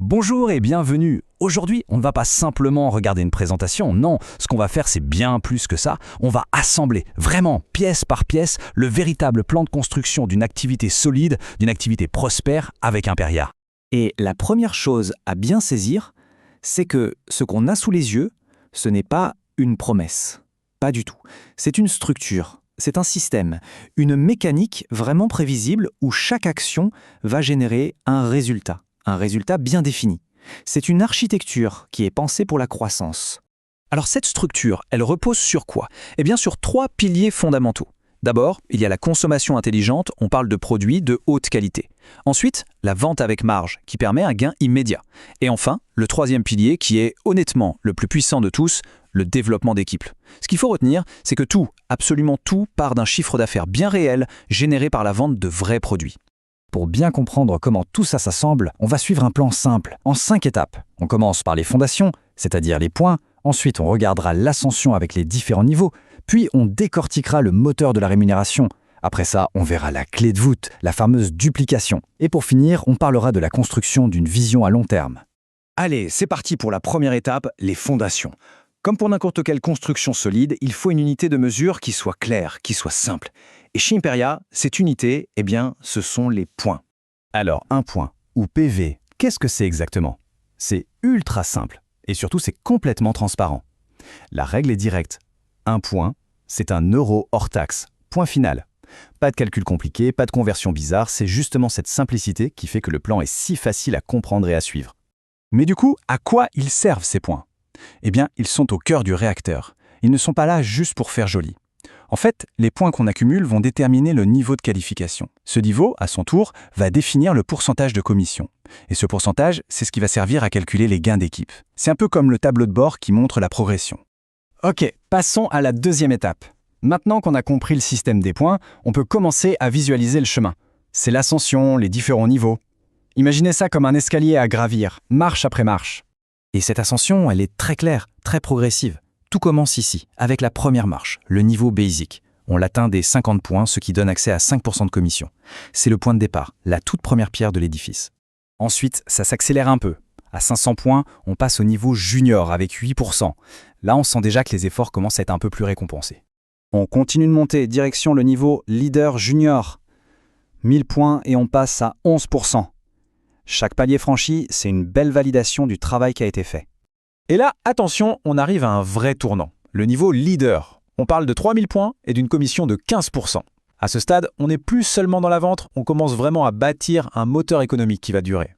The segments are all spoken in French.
Bonjour et bienvenue. Aujourd'hui, on ne va pas simplement regarder une présentation, non, ce qu'on va faire c'est bien plus que ça. On va assembler, vraiment, pièce par pièce, le véritable plan de construction d'une activité solide, d'une activité prospère avec Imperia. Et la première chose à bien saisir, c'est que ce qu'on a sous les yeux, ce n'est pas une promesse. Pas du tout. C'est une structure, c'est un système, une mécanique vraiment prévisible où chaque action va générer un résultat bien défini. C'est une architecture qui est pensée pour la croissance. Alors cette structure, elle repose sur quoi? Eh bien sur 3 piliers fondamentaux. D'abord, il y a la consommation intelligente, on parle de produits de haute qualité. Ensuite, la vente avec marge, qui permet un gain immédiat. Et enfin, le 3e pilier, qui est honnêtement le plus puissant de tous, le développement d'équipe. Ce qu'il faut retenir, c'est que tout, absolument tout, part d'un chiffre d'affaires bien réel, généré par la vente de vrais produits. Pour bien comprendre comment tout ça s'assemble, on va suivre un plan simple, en 5 étapes. On commence par les fondations, c'est-à-dire les points. Ensuite, on regardera l'ascension avec les différents niveaux. Puis, on décortiquera le moteur de la rémunération. Après ça, on verra la clé de voûte, la fameuse duplication. Et pour finir, on parlera de la construction d'une vision à long terme. Allez, c'est parti pour la première étape, les fondations. Comme pour n'importe quelle construction solide, il faut une unité de mesure qui soit claire, qui soit simple. Et chez Imperia, cette unité, ce sont les points. Alors, un point, ou PV, qu'est-ce que c'est exactement? C'est ultra simple, et surtout c'est complètement transparent. La règle est directe. Un point, c'est un euro hors taxe. Point final. Pas de calcul compliqué, pas de conversion bizarre, c'est justement cette simplicité qui fait que le plan est si facile à comprendre et à suivre. Mais du coup, à quoi ils servent ces points? Eh bien, ils sont au cœur du réacteur. Ils ne sont pas là juste pour faire joli. En fait, les points qu'on accumule vont déterminer le niveau de qualification. Ce niveau, à son tour, va définir le pourcentage de commission. Et ce pourcentage, c'est ce qui va servir à calculer les gains d'équipe. C'est un peu comme le tableau de bord qui montre la progression. Ok, passons à la 2e étape. Maintenant qu'on a compris le système des points, on peut commencer à visualiser le chemin. C'est l'ascension, les différents niveaux. Imaginez ça comme un escalier à gravir, marche après marche. Et cette ascension, elle est très claire, très progressive. Tout commence ici, avec la première marche, le niveau basic. On l'atteint des 50 points, ce qui donne accès à 5% de commission. C'est le point de départ, la toute première pierre de l'édifice. Ensuite, ça s'accélère un peu. À 500 points, on passe au niveau junior avec 8%. Là, on sent déjà que les efforts commencent à être un peu plus récompensés. On continue de monter, direction le niveau leader junior. 1000 points et on passe à 11%. Chaque palier franchi, c'est une belle validation du travail qui a été fait. Et là, attention, on arrive à un vrai tournant, le niveau leader. On parle de 3000 points et d'une commission de 15%. À ce stade, on n'est plus seulement dans la vente, on commence vraiment à bâtir un moteur économique qui va durer.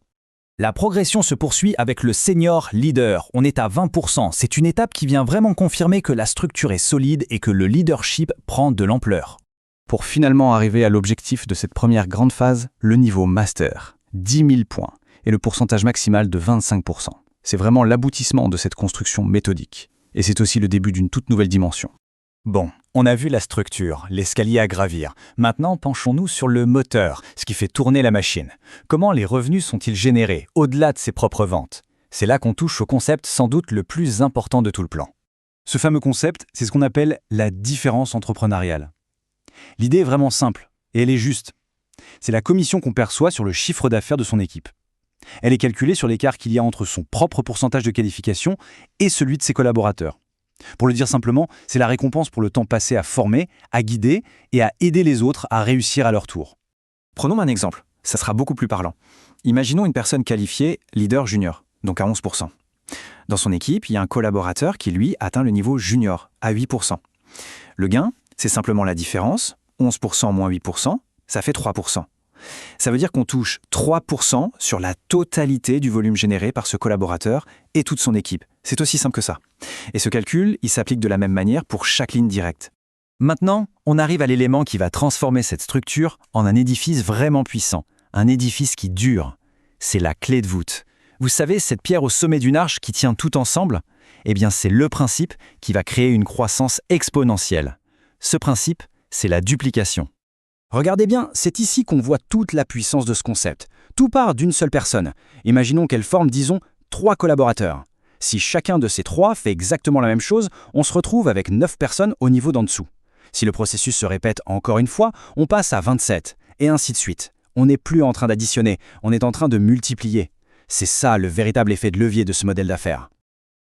La progression se poursuit avec le senior leader. On est à 20%. C'est une étape qui vient vraiment confirmer que la structure est solide et que le leadership prend de l'ampleur. Pour finalement arriver à l'objectif de cette première grande phase, le niveau master, 10 000 points, et le pourcentage maximal de 25%. C'est vraiment l'aboutissement de cette construction méthodique. Et c'est aussi le début d'une toute nouvelle dimension. Bon, on a vu la structure, l'escalier à gravir. Maintenant, penchons-nous sur le moteur, ce qui fait tourner la machine. Comment les revenus sont-ils générés, au-delà de ses propres ventes? C'est là qu'on touche au concept sans doute le plus important de tout le plan. Ce fameux concept, c'est ce qu'on appelle la différence entrepreneuriale. L'idée est vraiment simple, et elle est juste. C'est la commission qu'on perçoit sur le chiffre d'affaires de son équipe. Elle est calculée sur l'écart qu'il y a entre son propre pourcentage de qualification et celui de ses collaborateurs. Pour le dire simplement, c'est la récompense pour le temps passé à former, à guider et à aider les autres à réussir à leur tour. Prenons un exemple, ça sera beaucoup plus parlant. Imaginons une personne qualifiée leader junior, donc à 11%. Dans son équipe, il y a un collaborateur qui, lui, atteint le niveau junior, à 8%. Le gain, c'est simplement la différence, 11% moins 8%, ça fait 3%. Ça veut dire qu'on touche 3% sur la totalité du volume généré par ce collaborateur et toute son équipe. C'est aussi simple que ça. Et ce calcul, il s'applique de la même manière pour chaque ligne directe. Maintenant, on arrive à l'élément qui va transformer cette structure en un édifice vraiment puissant, un édifice qui dure. C'est la clé de voûte. Vous savez, cette pierre au sommet d'une arche qui tient tout ensemble? Eh bien, c'est le principe qui va créer une croissance exponentielle. Ce principe, c'est la duplication. Regardez bien, c'est ici qu'on voit toute la puissance de ce concept. Tout part d'une seule personne. Imaginons qu'elle forme, disons, 3 collaborateurs. Si chacun de ces 3 fait exactement la même chose, on se retrouve avec 9 personnes au niveau d'en dessous. Si le processus se répète encore une fois, on passe à 27, et ainsi de suite. On n'est plus en train d'additionner, on est en train de multiplier. C'est ça le véritable effet de levier de ce modèle d'affaires.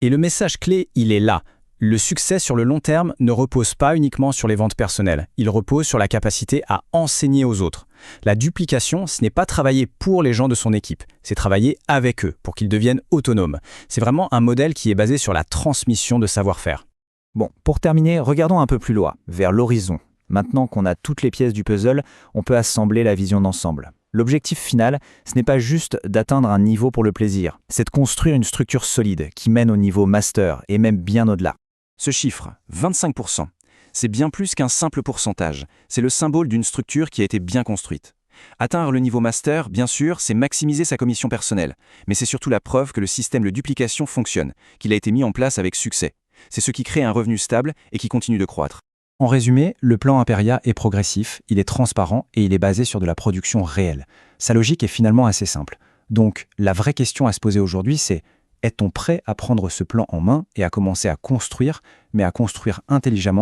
Et le message clé, il est là. Le succès sur le long terme ne repose pas uniquement sur les ventes personnelles, il repose sur la capacité à enseigner aux autres. La duplication, ce n'est pas travailler pour les gens de son équipe, c'est travailler avec eux pour qu'ils deviennent autonomes. C'est vraiment un modèle qui est basé sur la transmission de savoir-faire. Bon, pour terminer, regardons un peu plus loin, vers l'horizon. Maintenant qu'on a toutes les pièces du puzzle, on peut assembler la vision d'ensemble. L'objectif final, ce n'est pas juste d'atteindre un niveau pour le plaisir, c'est de construire une structure solide qui mène au niveau master et même bien au-delà. Ce chiffre, 25%, c'est bien plus qu'un simple pourcentage. C'est le symbole d'une structure qui a été bien construite. Atteindre le niveau master, bien sûr, c'est maximiser sa commission personnelle. Mais c'est surtout la preuve que le système de duplication fonctionne, qu'il a été mis en place avec succès. C'est ce qui crée un revenu stable et qui continue de croître. En résumé, le plan Imperia est progressif, il est transparent et il est basé sur de la production réelle. Sa logique est finalement assez simple. Donc, la vraie question à se poser aujourd'hui, c'est: est-on prêt à prendre ce plan en main et à commencer à construire, mais à construire intelligemment,